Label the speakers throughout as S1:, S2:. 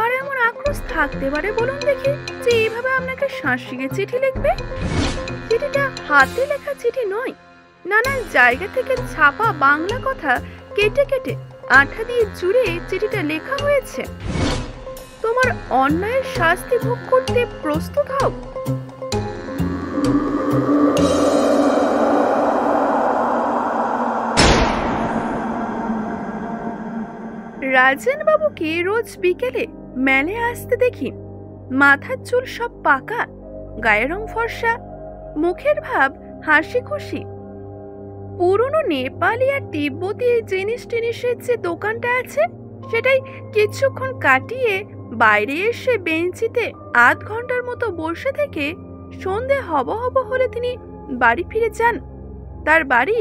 S1: কার এমন আক্রোশ থাকতে পারে বলুন দেখি যে এইভাবে আপনাকে শাসিয়ে চিঠি লিখবে? চিঠিটা হাতে লেখা চিঠি নয়, নানান জায়গা থেকে ছাপা বাংলা কথা কেটে কেটে আঠা দিয়ে জুড়ে চিঠিটা লেখা হয়েছে। তোমার অন্যায়ের শাস্তি ভোগ করতে প্রস্তুত হও। রাজেন বাবুকে রোজ বিকেলে মেলে আসতে দেখি। মাথার চুল সব পাকা, গায়ের রং ফর্সা, মুখের ভাব হাসি খুশি। পুরনো নেপালি আর তিব্বতী জিনিস টিনিসের যে দোকানটা আছে সেটাই কিছুক্ষণ কাটিয়ে বাইরে এসে বেঞ্চিতে আধ ঘন্টার মতো বসে থেকে সন্ধে হব হব হলে তিনি বাড়ি ফিরে যান। তার বাড়ি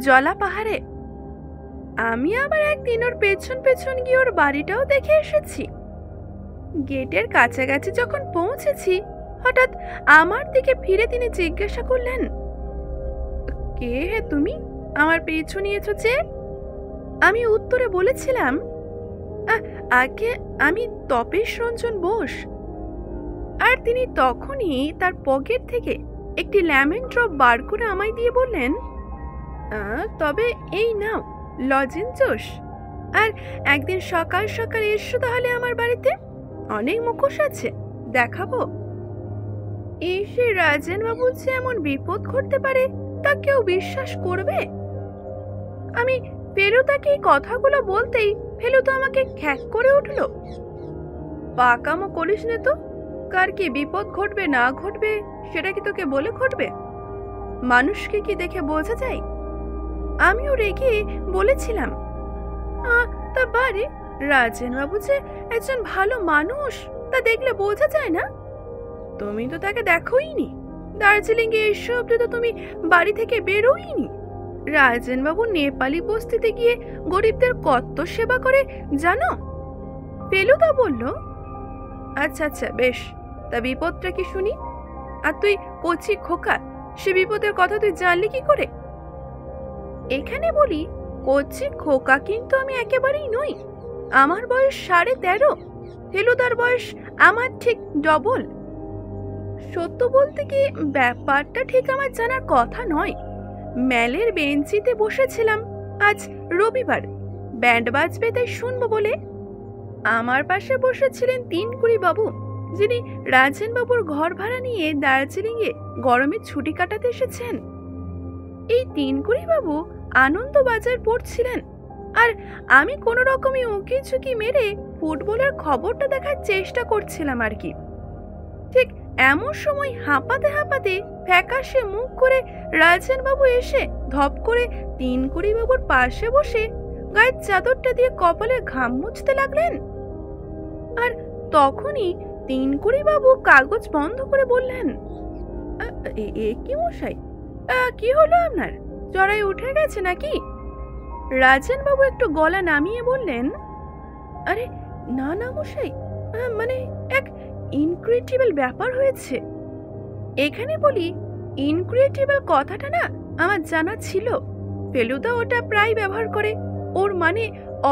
S1: জলা পাহাড়ে। আমি আবার একদিন ওর পেছন পেছন গিয়ে ওর বাড়িটাও দেখে এসেছি। গেটের কাছাকাছি যখন পৌঁছেছি হঠাৎ আমার দিকে ফিরে তিনি জিজ্ঞাসা করলেন, কে হে তুমি, আমার পিছু নিয়েছো যে? আমি উত্তরে বলেছিলাম, আগে আমি তপেশ রঞ্জন বোস। আর তিনি তখনই তার পকেট থেকে একটি লেমন ড্রপ বার করে আমায় দিয়ে বললেন, তবে এই নাও লজেন্স, আর একদিন সকাল সকাল এসো তাহলে আমার বাড়িতে, অনেক মুখোশ আছে, দেখাবো। এসে রাজেন বাবু যে এমন বিপদ ঘটতে পারে তা কেউ বিশ্বাস করবে? আমি ফেলুদাকে এই কথাগুলো বলতেই ফেলুদা আমাকে খ্যাক করে উঠল। পাকামো করিস নে তো, কার কি বিপদ ঘটবে না ঘটবে সেটা কি তোকে বলে ঘটবে? মানুষকে কি দেখে বোঝা যায়? আমিও রেগে বলেছিলাম, তা বারে রাজেন বাবু যে একজন ভালো মানুষ তা দেখলে বোঝা যায় না? তুমি তো তাকে দেখোইনি, দার্জিলিং এ এসে অব্দি তো তুমি বাড়ি থেকে বেরোইনি। রাজেন বাবু নেপালি বস্তিতে গিয়ে গরিবদের কত সেবা করে জানো? ফেলুদা বলল, আচ্ছা আচ্ছা বেশ, তা বিপদটা কি শুনি। আর তুই কচি খোকা, সে বিপদের কথা তুই জানলি কি করে? এখানে বলি, কচি খোকা কিন্তু আমি একেবারেই নই। আমার বয়স 13.5, ফেলুদার বয়স আমার ঠিক ডবল। সত্য বলতে কি ব্যাপারটা ঠিক আমার জানার কথা নয়। মেলের বেঞ্চিতে বসেছিলাম, আজ রবিবার, ব্যান্ড বাজবে তাই শুনবো বলে। আমার পাশে বসেছিলেন তিনকুড়ি বাবু, যিনি রাজেন বাবুর ঘর ভাড়া নিয়ে দার্জিলিং এ গরমে ছুটি কাটাতে এসেছেন। এই তিনকুড়ি বাবু আনন্দ বাজার পড়ছিলেন, আর আমি কোনো রকমে উঁকি ঝুঁকি মেরে ফুটবলের খবরটা দেখার চেষ্টা করছিলাম আর কি। ঠিক এমন সময় হাঁপাতে হাঁপাতে ফ্যাকাশে মুখ করে রাজেন বাবু এসে ধপ করে তিনকুড়ি বাবুর পাশে বসে গায়ের চাদরটা দিয়ে কপালে ঘাম মুছতে লাগলেন। আর তখনই তিনকুড়ি বাবু কাগজ বন্ধ করে বললেন, এ কি মশাই, কি হলো আপনার, জড়াই উঠে গেছে নাকি? রাজেন বাবু একটু গলা নামিয়ে বললেন, আরে না না মশাই, মানে এক ইনক্রেডিবল ব্যাপার হয়েছে। এখানে বলি, ইনক্রেডিবল কথাটা না আমার জানা ছিল, ফেলুদা ওটা প্রায় ব্যবহার করে, ওর মানে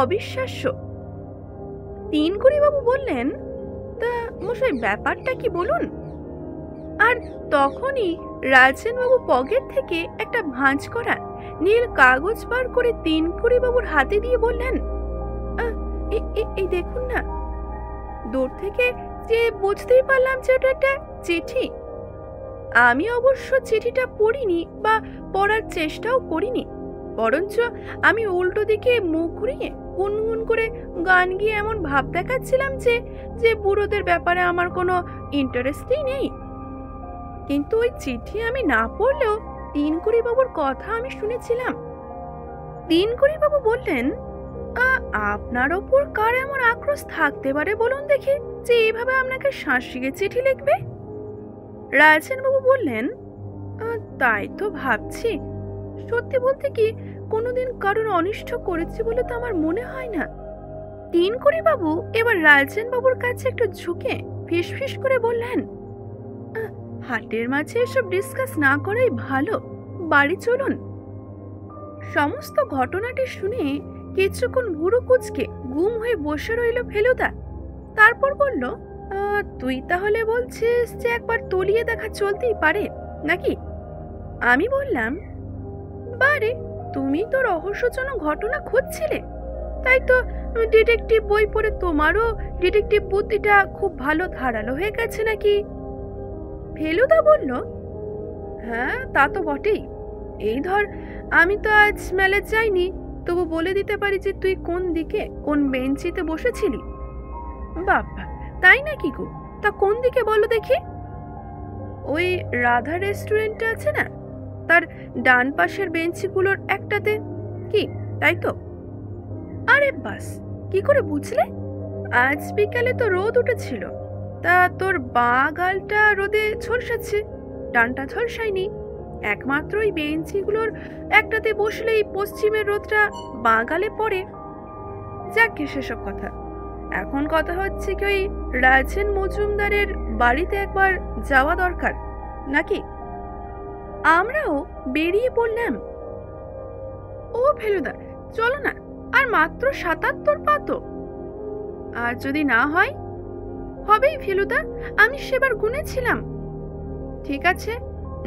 S1: অবিশ্বাস্য। তিনকুড়ি বাবু বললেন, তা মশাই ব্যাপারটা কি বলুন। আর তখনই রাজেন বাবু পকেট থেকে একটা ভাঁজ করা নীল কাগজ বার করে তিনকুড়ি বাবুর হাতে দিয়ে বললেন, এই দেখুন না। দূর থেকে যে বুঝতেই পারলাম যে ওটা একটা চিঠি। আমি অবশ্য চিঠিটা পড়িনি বা পড়ার চেষ্টাও করিনি, বরঞ্চ আমি উল্টো দিকে মুখ ঘুরিয়ে গুনগুন করে গান গিয়ে এমন ভাব দেখাচ্ছিলাম যে বুড়োদের ব্যাপারে আমার কোনো ইন্টারেস্টই নেই। কিন্তু ওই চিঠি আমি না পড়লেও তিনকুড়ি বাবুর কথা আমি শুনেছিলাম। তিনকুড়ি বাবু বললেন, আপনার ওপর কার এমন আক্রোশ থাকতে পারে বলুন দেখি যে এইভাবে আপনাকে শাসিয়ে চিঠি লিখবে? রাজেন বাবু বললেন, তাই তো ভাবছি। সত্যি বলতে কি কোনোদিন কারোর অনিষ্ট করেছি বলে তো আমার মনে হয় না। তিনকুড়ি বাবু এবার রাজেন বাবুর কাছে একটু ঝুঁকে ফিসফিস করে বললেন, হাটের মাঝে এসব ডিসকাস না করাই ভালো, বাড়ি চলুন। সমস্ত ঘটনাটি শুনে কিছুক্ষণ ভুরু কুচকে গুম হয়ে বসে রইল ফেলুদা। তারপর বলল, তুই তাহলে বলছিস যে একবার তলিয়ে দেখা চলতেই পারে নাকি? আমি বললাম, বারে, তুমি তো রহস্যজনক ঘটনা খুঁজছিলে, তাই তো ডিটেকটিভ বই পড়ে তোমারও ডিটেকটিভ বুদ্ধিটা খুব ভালো ধারালো হয়ে গেছে নাকি? ফেলুদা বলল, হ্যাঁ তা তো বটেই। এই ধর, আমি তো আজ মেলে যাইনি, তবু বলে দিতে পারি যে তুই কোন দিকে কোন বেঞ্চিতে বসেছিলি। বাবা, তাই নাকি গো? তা কোন দিকে বলো দেখি। ওই রাধা রেস্টুরেন্টটা আছে না, তার ডান পাশের বেঞ্চিগুলোর একটাতে। কি, তাই তো? আরে বাস, কি করে বুঝলে? আজ বিকালে তো রোদ উঠেছিল, তা তোর বাঁ গালটা রোদে ঝলসাচ্ছে, ডানটা ঝলসায়নি। একমাত্র ওই বেঞ্চিগুলোর একটাতে বসলেই পশ্চিমের রোদটা বাঁ গালে পড়ে। যাকে সেসব কথা, এখন কথা হচ্ছে কি ওই রাজেন মজুমদারের বাড়িতে একবার যাওয়া দরকার নাকি? আমরাও বেরিয়ে পড়লাম। ও ফেলুদা, চলো না, আর মাত্র ৭৭ পা তো। আর যদি না হয়? হবেই ফেলুদা, আমি সেবার গুনেছিলাম। ঠিক আছে,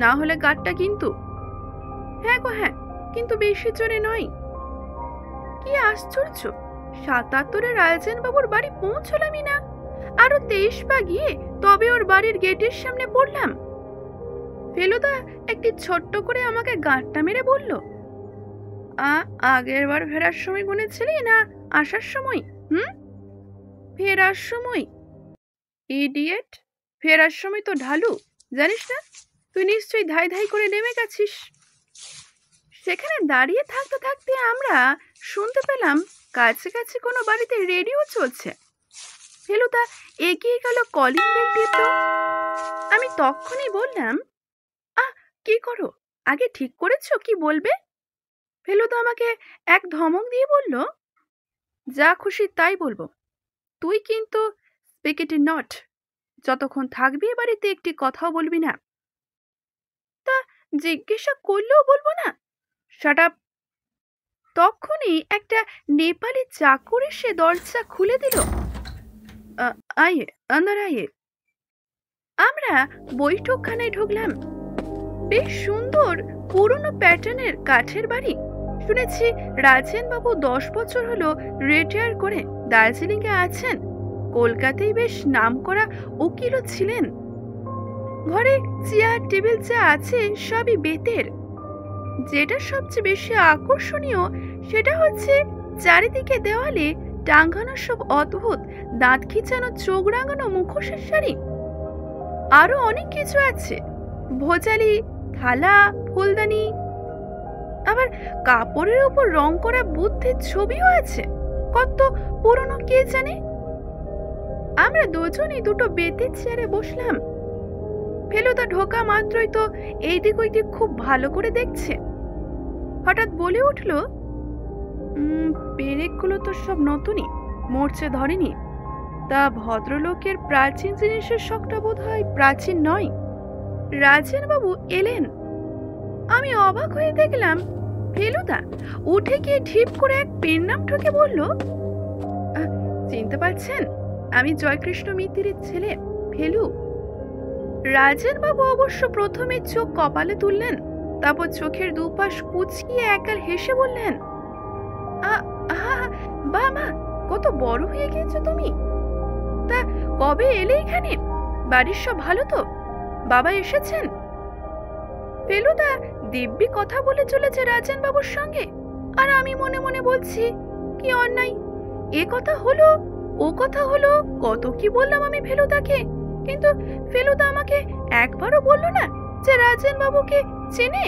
S1: না হলে গাড়টা কিন্তু। হ্যাঁ গো হ্যাঁ, কিন্তু বেশি জোরে নয়। কি আশ্চর্য, ৭৭-এ রাজেন বাবুর বাড়ি পৌঁছলামই না, আরো ২৩ পা গিয়ে তবে ওর বাড়ির গেটের সামনে পড়লাম। ফেলুদা একটি ছোট্ট করে আমাকে গাঁটটা মেরে বলল, আগের বার ফেরার সময় গুনেছিলি না আসার সময়? ফেরার সময়? ইডিয়েট, ফেরার সময় তো ঢালু, জানিস না? তুই নিশ্চয়ই ধাই ধাই করে নেমে গেছিস। সেখানে দাঁড়িয়ে থাকতে থাকতে আমরা শুনতে পেলাম কাছাকাছি কোনো বাড়িতে রেডিও চলছে। ফেলুদা এগিয়ে গেল, কলিং বেল টিপল। আমি তখনই বললাম, কি করো, আগে ঠিক করেছো কি বলবে? ফেলুদা আমাকে এক ধমক দিয়ে বলল, যা খুশি তাই বলবো, তুই কিন্তু স্পিকেটি নট, যতক্ষণ থাকবি এ বাড়িতে একটি কথাও বলবি না। তা জিজ্ঞাসা করলেও বলবো না? Shut up. তখনই একটা নেপালি চাকর এসে দরজা খুলে দিল। আয়ে, আন্দার আয়ে। আমরা বৈঠকখানায় ঢুকলাম। বেশ সুন্দর পুরনো প্যাটার্নের কাঠের বাড়ি। শুনেছি রাজেন বাবু 10 বছর হলো রিটায়ার করে দার্জিলিং এ আছেন। কলকাতায় বেশ নামকরা উকিলও ছিলেন। ঘরে চেয়ার টেবিল যা আছে সবই বেতের। যেটা সবচেয়ে বেশি আকর্ষণীয় সেটা হচ্ছে চারিদিকে দেওয়ালে টাঙ্গানো সব অদ্ভুত দাঁত খিচানো চোখ রাঙানো মুখোশের শাড়ি। আরো অনেক কিছু আছে, ভোজালি, থালা, ফুলদানি, আবার কাপড়ের উপর রং করা বুদ্ধের ছবিও আছে। কত পুরনো কে জানে। আমরা দুজনেই দুটো বেতের চেয়ারে বসলাম। ফেলুদা ঢোকা মাত্রই তো এইদিক ওইদিক খুব ভালো করে দেখছে। হঠাৎ বলে উঠল, পেরেকগুলো তো সব নতুনই, মরচে ধরেনি। তা ভদ্রলোকের প্রাচীন জিনিসের শখটা বোধ হয় প্রাচীন নয়। রাজেন বাবু এলেন। আমি অবাক হয়ে দেখলাম ফেলুদা উঠে গিয়ে ঢিপ করে এক পেন নাম ঠকে বলল, চিনতে পারছেন, আমি জয়কৃষ্ণ মিত্তিরের ছেলে ফেলু। রাজেন বাবু অবশ্য প্রথমে চোখ কপালে তুললেন, তারপর চোখের দুপাশ কুচকিয়ে একগাল হেসে বললেন, বা মা, কত বড় হয়ে গিয়েছো তুমি। তা কবে এলে এখানে? বাড়ির সব ভালো তো? বাবা এসেছেন? ফেলুদা দিব্যি কথা বলে চলেছে রাজেন বাবুর সঙ্গে, আর আমি মনে মনে বলছি, কি অন্যায়, এ কথা হলো ও কথা হলো, কত কি বললাম আমি ফেলুদাকে, কিন্তু ফেলুদা আমাকে একবারও বললো না যে রাজেন বাবুকে চেনে।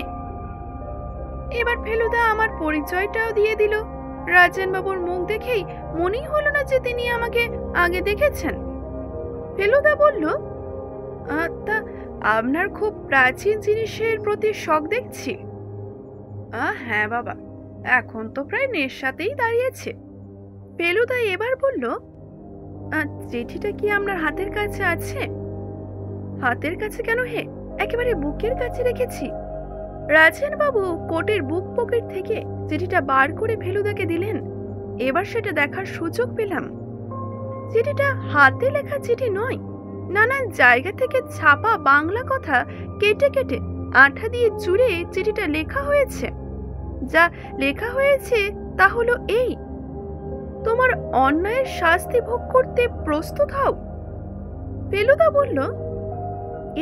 S1: এবার ফেলুদা আমার পরিচয়টাও দিয়ে দিল। রাজেন বাবুর মুখ দেখেই মনেই হলো না যে তিনি আমাকে আগে দেখেছেন। ফেলুদা বলল, তা আপনার খুব প্রাচীন জিনিসের প্রতি শখ দেখছি। হ্যাঁ বাবা, এখন তো প্রায় নেশাতেই দাঁড়িয়েছে। ফেলুদা এবার বলল, চিঠিটা কি আপনার হাতের কাছে আছে? হাতের কাছে কেন হে, একেবারে বুকের কাছে রেখেছি। রাজেন বাবু কোটের বুক পকেট থেকে চিঠিটা বার করে ফেলুদাকে দিলেন। এবার সেটা দেখার সুযোগ পেলাম। চিঠিটা হাতে লেখা চিঠি নয়, নানান জায়গা থেকে ছাপা বাংলা কথা কেটে কেটে আঠা দিয়ে জুড়ে চিঠিটা লেখা হয়েছে। যা লেখা হয়েছে তা হলো এই: তোমার অন্যায়ের শাস্তি ভোগ করতে প্রস্তুত হও। ফেলুদা বলল,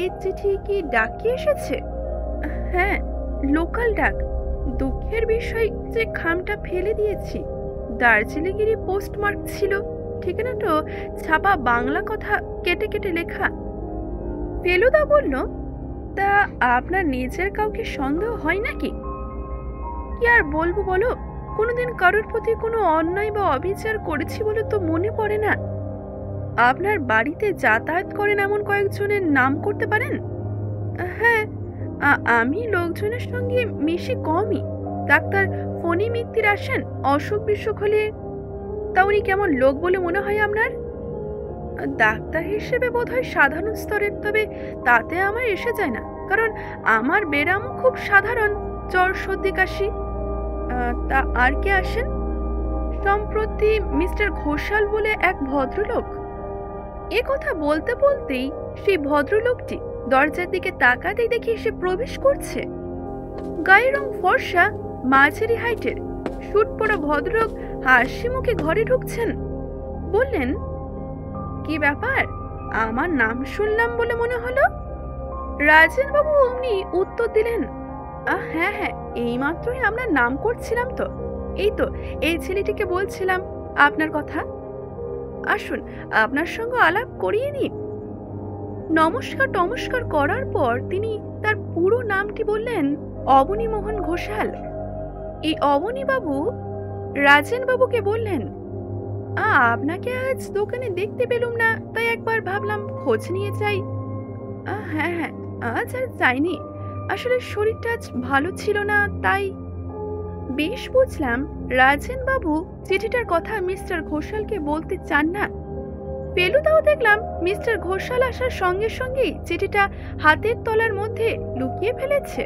S1: এই চিঠি কি ডাকি এসেছে? হ্যাঁ, লোকাল ডাক। দুঃখের বিষয় যে খামটা ফেলে দিয়েছি। দার্জিলিংয়েরই পোস্টমার্ক ছিল, ঠিকানাটা ছাপা বাংলা কথা কেটে কেটে লেখা। ফেলুদা বলল, তা আপনার নিজের কাউকে সন্দেহ হয় নাকি? কি আর বলবো বলো, কোনোদিন কারোর প্রতি কোনো অন্যায় বা অবিচার করেছি বলে তো মনে পড়ে না। আপনার বাড়িতে যাতায়াত করেন এমন কয়েকজনের নাম করতে পারেন? হ্যাঁ, আমি লোকজনের সঙ্গে মিশি কমই। ডাক্তার ফণি মিত্তির আসেন অসুখ বিসুখ হলে। তা উনি কেমন লোক বলে মনে হয় আপনার? ডাক্তার হিসেবে বোধহয় সাধারণ স্তরের, তবে তাতে আমার এসে যায় না, কারণ আমার বেরামও খুব সাধারণ, জ্বর সর্দি কাশি। তা আর কে আসেন? সম্প্রতি মিস্টার ঘোষাল বলে এক ভদ্রলোক। এ কথা বলতে বলতেই সেই ভদ্রলোকটি দরজার দিকে তাকাতেই দেখি সে প্রবেশ করছে। গায়ের রং ফর্সা, মাঝারি হাইটের, শুট পরা ভদ্রলোক হাসি মুখে ঘরে ঢুকছেন। বললেন, কি ব্যাপার, আমার নাম শুনলাম বলে মনে হলো? রাজেন বাবু অমনি উত্তর দিলেন, হ্যাঁ হ্যাঁ, এইমাত্রই আপনার নাম করছিলাম তো। এই তো এই ছেলেটিকে বলছিলাম আপনার কথা। আসুন, আপনার সঙ্গে আলাপ করিয়ে নিই। নমস্কার টমস্কার করার পর তিনি তার পুরো নামটি বললেন, অবনী মোহন ঘোষাল। এই অবনী বাবু রাজেন বাবুকে বললেন, আপনাকে আজ দোকানে দেখতে পেলুম না, তাই একবার ভাবলাম খোঁজ নিয়ে যাই। হ্যাঁ হ্যাঁ, আজ আর যাইনি, আসলে শরীরটা আজ ভালো ছিল না, তাই। বেশ বুঝলাম রাজেন বাবু চিঠিটার কথা মিস্টার ঘোষালকে বলতে চান না। ফেলুদাও দেখলাম মিস্টার ঘোষাল আসার সঙ্গে সঙ্গেই চিঠিটা হাতের তলার মধ্যে লুকিয়ে ফেলেছে।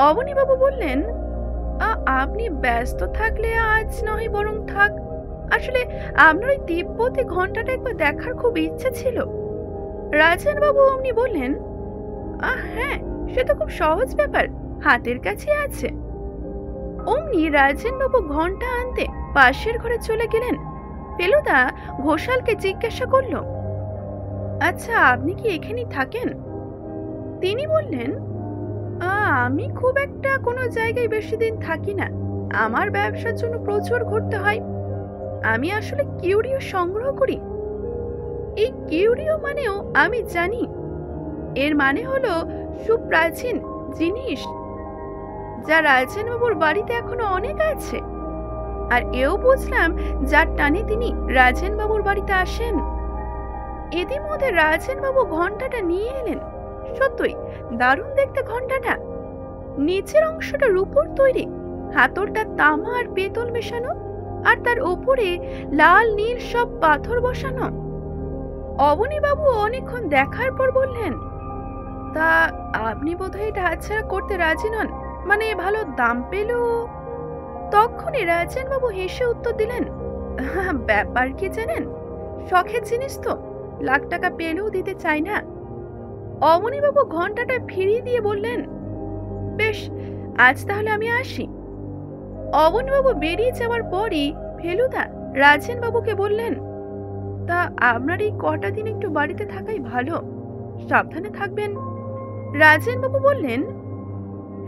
S1: অবনী বাবু বললেন, আপনি ব্যস্ত থাকলে আজ নয় বরং থাক। আসলে আপনার ওই তিব্বতী ঘন্টাটা একবার দেখার খুব ইচ্ছে ছিল। রাজেন বাবু অমনি বললেন, হ্যাঁ, সে তো খুব সহজ ব্যাপার, হাতের কাছে আছে। অমনি রাজেন বাবু ঘন্টা আনতে পাশের ঘরে চলে গেলেন। ফেলুদা ঘোষালকে জিজ্ঞাসা করল, আচ্ছা, আপনি কি এখানেই থাকেন? তিনি বললেন, আমি খুব একটা কোনো জায়গায় বেশি দিন থাকি না, আমার ব্যবসার জন্য প্রচুর ঘুরতে হয়। আমি আসলে কিউরিও সংগ্রহ করি। এই কিউরিও মানেও আমি জানি, এর মানে হলো সুপ্রাচীন জিনিস, যা রাজেন বাবুর বাড়িতে এখনো অনেক আছে। আর এও বুঝলাম যার টানে তিনি রাজেন বাবুর বাড়িতে আসেন। এদের মধ্যে রাজেন বাবু ঘন্টাটা নিয়ে এলেন। সত্যই দারুণ দেখতে ঘন্টাটা। নিচের অংশটা রূপোর তৈরি, হাতলটা তামা আর পেতল মেশানো, আর তার ওপরে লাল নীল সব পাথর বসানো। অবনী বাবু অনেকক্ষণ দেখার পর বললেন, তা আপনি বোধহয় এটা হাতছাড়া করতে রাজি নন, মানে ভালো দাম পেল? তখনই রাজেন বাবু হেসে উত্তর দিলেন, ব্যাপার কি জানেন, শখের জিনিস তো, লাখ টাকা পেলেও দিতে চাই না। অবনী বাবু ঘন্টাটা ফিরিয়ে দিয়ে বললেন, বেশ, আজ তাহলে আমি আসি। অবনী বাবু বেরিয়ে যাওয়ার পরই ফেলুদা রাজেন বাবুকে বললেন, তা আপনার এই কটা দিন একটু বাড়িতে থাকাই ভালো, সাবধানে থাকবেন। রাজেন বাবু বললেন,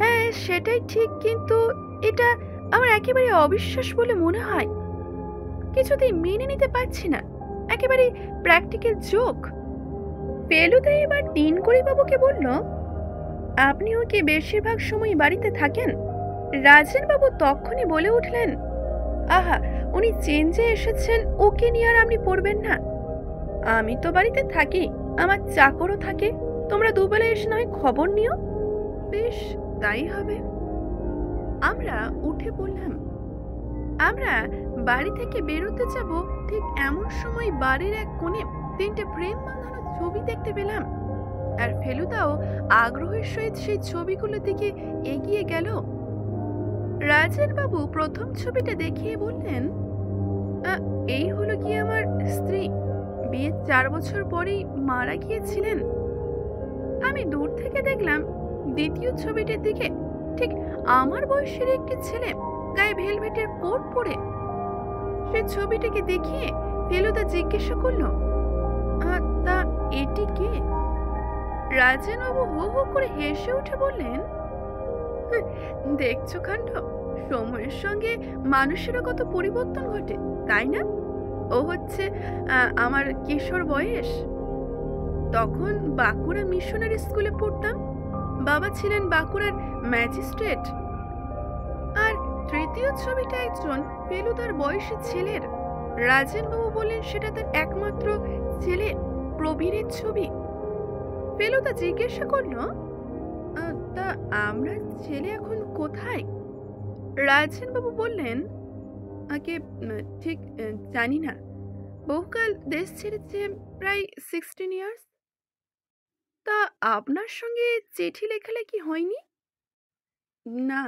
S1: হ্যাঁ সেটাই ঠিক, কিন্তু এটা আমার একেবারে অবিশ্বাস বলে মনে হয়, কিছুতেই মেনে নিতে পারছি না, একেবারে প্র্যাকটিক্যাল জোক। ফেলুদা এবার তিনকড়ি বাবুকে বলল, আপনিও কি বেশিরভাগ সময় বাড়িতে থাকেন? রাজেন বাবু তখনই বলে উঠলেন, আহা, উনি চেঞ্জে এসেছেন, ওকে নিয়ে আর আপনি পড়বেন না। আমি তো বাড়িতে থাকি, আমার চাকরও থাকে, তোমরা দুবেলা এসে নয় খবর নিও। বেশ, তাই হবে। আমরা উঠে পড়লাম। আমরা বাড়ি থেকে বেরোতে যাব, ঠিক এমন সময় বাড়ির এক কোণে তিনটে ফ্রেম বাঁধানো ছবি দেখতে পেলাম। আর ফেলুদাও আগ্রহের সহিত সেই ছবিগুলোর দিকে এগিয়ে গেল। রাজেন বাবু প্রথম ছবিটা দেখিয়ে বললেন, এই হলো গিয়ে আমার স্ত্রী। বিয়ের 4 বছর পরেই মারা গিয়েছিলেন। আমি দূর থেকে দেখলাম দ্বিতীয় ছবিটির দিকে ঠিক আমার বয়সের একটি ছেলে গায়ে ভেলভেটের কোট পরে। সে ছবিটিকে দেখিয়ে ফেলুদা জিজ্ঞাসা করলো, তা এটি কে?" রাজেনবাবু হো হো করে হেসে উঠে বললেন, "হ্যাঁ, দেখছো কাণ্ড, সময়ের সঙ্গে মানুষেরও কত পরিবর্তন ঘটে, তাই না? ও হচ্ছে আমার কিশোর বয়স। তখন বাঁকুড়া মিশনারি স্কুলে পড়তাম। বাবা ছিলেন বাঁকুড়ার ম্যাজিস্ট্রেট। আর তৃতীয় ছবিটা একজন ফেলুদার বয়সী ছেলের। রাজেনবাবু বললেন সেটা তার একমাত্র ছেলে প্রবীরের ছবি।" ফেলুদা জিজ্ঞাসা করলো, তা আমরা ছেলে এখন কোথায়?" রাজেনবাবু বললেন, আগে ঠিক জানি না। বহুকাল দেশ ছেড়েছে, প্রায় 16 ইয়ার্স। তা আপনার সঙ্গে চিঠি লেখালেখি হয়নি? না।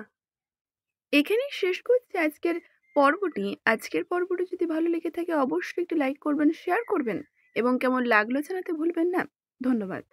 S1: এখানেই শেষ করছি আজকের পর্বটি। আজকের পর্বটি যদি ভালো লেগে থাকে অবশ্যই একটি লাইক করবেন, শেয়ার করবেন এবং কেমন লাগলো জানাতে ভুলবেন না। ধন্যবাদ।